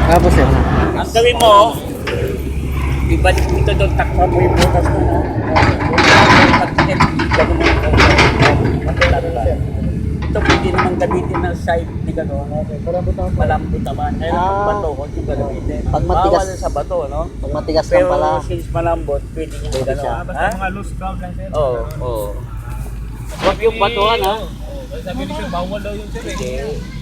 Tapos sir. Ang gawin mo, ibalik mo ito doon, takpa mo yung butas mo, no? Pag-tinip, gano'n mo ito. Ito pwede naman gamitin ng side ni gano'n. Malambot naman. Ngayon pag bato, huwag yung gagamitin. Pag matigas- Bawal sa bato, no? Pag matigas lang Pero pala. since malambot, pwede nyo gano'n. Basta mga loose ground lang sir. Oo, oo. Huwag yung batuhan, ha? Kasi sabi ni sir, bawal daw yun sir eh. Hindi,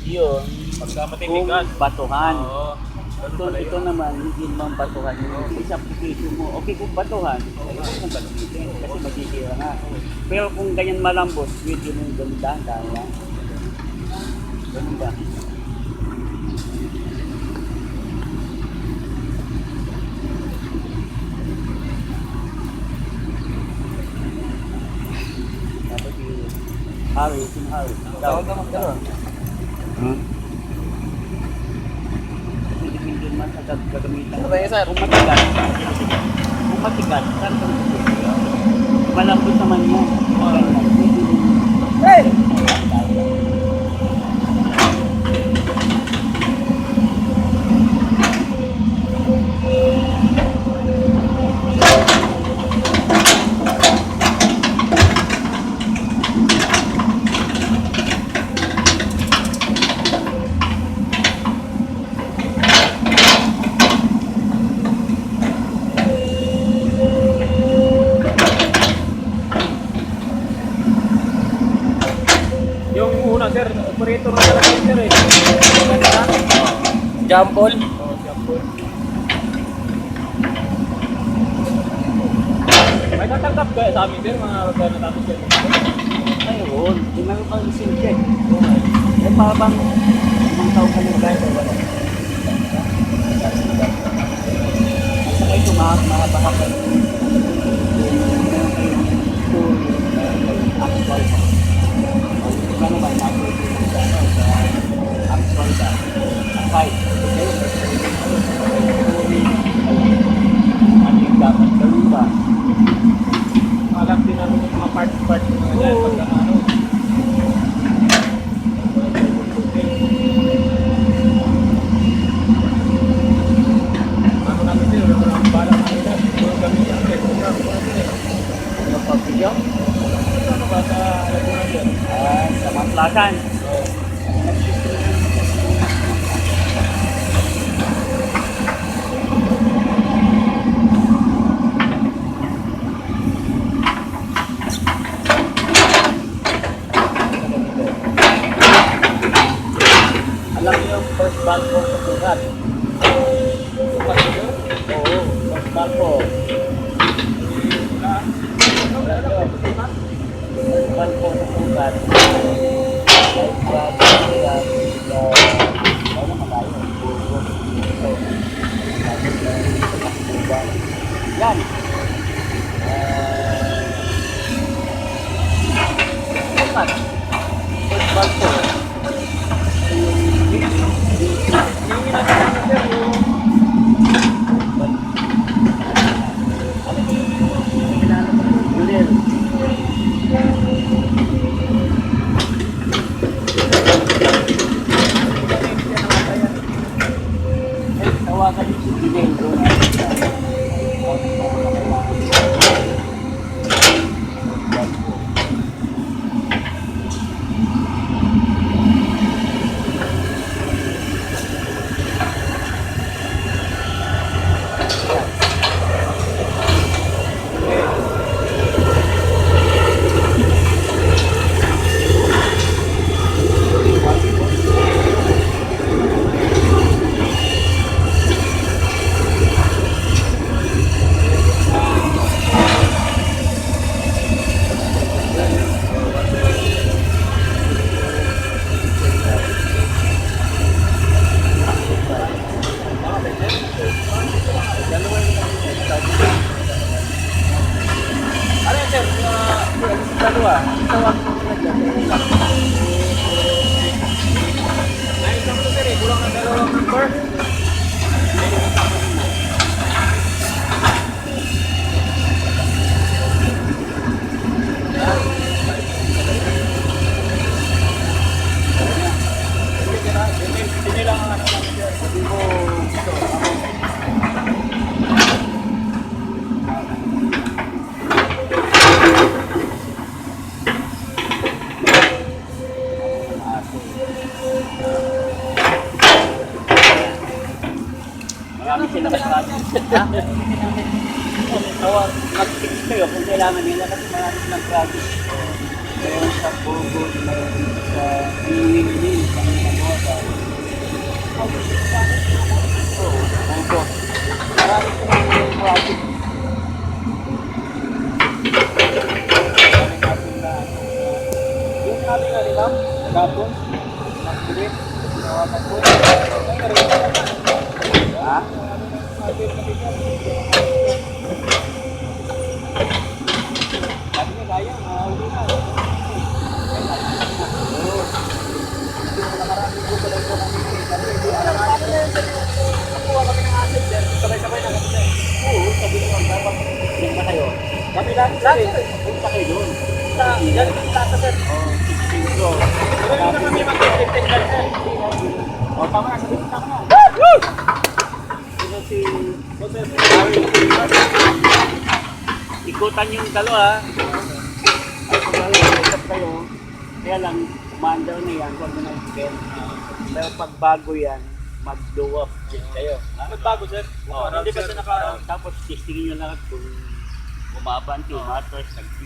yun. Pagka Kung matinigan. batuhan. Oo. Ito naman, hindi naman batuhan yung sa application mo. Okay kung batuhan, huwag mong gamitin kasi masisira nga. Pero kung ganyan malambot, pwede mo yung gamitan kaya. Ganun ba? Tapos yung Harry, yung Harry. Tawag naman gano'n. Hmm? Depende naman sa gagamitan. Ano ba yun, sir? Kung matigas, saan ka magpapagay? Malambot naman yan. Hey! Yung una sir, operator na talaga yun sir eh. Jumble? Oo, jumble. May tatanggap kaya sa amin sir, mga natapos sir. Ayun, di meron pang subject. Eh, parang ibang tao ka nung guys, wala. At saka ito, mahaba ka actual. Ito naman, actual ka. Akay. Ano yung dapat gawin ba? Alam din namin yung mga part-part ng mga dyan pagka ano. Ano namin sir, wala naman balang namin dyan. Yung gamitin ang test program ko natin eh. Ano pa video? Ano ba sa Laguna sir? Sa Maplakan. Alam niyo yung first balcony sa sugat? Oo, first balcony. First balcony sa sugat. Ano malayo? Yan. Sugat. First balcony. Tawagan niyo si Fidel doon. naka-project. Ha? Tawag, mag-fix kayo kung kailangan nila kasi marami silang project. Meron sa Bogo, meron sa Iwin, sa Manila. Oo, Bogo. Marami silang project. Yung sabi nga rin, ma'am, tapos, mag-ulit, nawakan po. Ha? Sabi niya, kaya, mahuli na. Oo. Nakarami po pala ito kami. Kasi hindi alam natin. Nakuha kami ng asset, sir. Sabay-sabay na kami, sir. Oo, sabi naman, dapat yan na kayo. Kami lang, sir. Punta kayo doon. Yan yung plata, sir. Oo, 16 floor. Pero hindi na kami mag-15 lang, sir. O, tama na, sabihin, tama na. Ito si Harry. Ikutan yung dalawa. Ay, kung usap kayo, kaya lang, commander na yan, huwag mo na i-spend. Pero pag bago yan, mag-blow up din kayo. Magbago, sir. Oo, Hindi ba siya naka... tapos testingin nyo lang kung bumabanti, matters,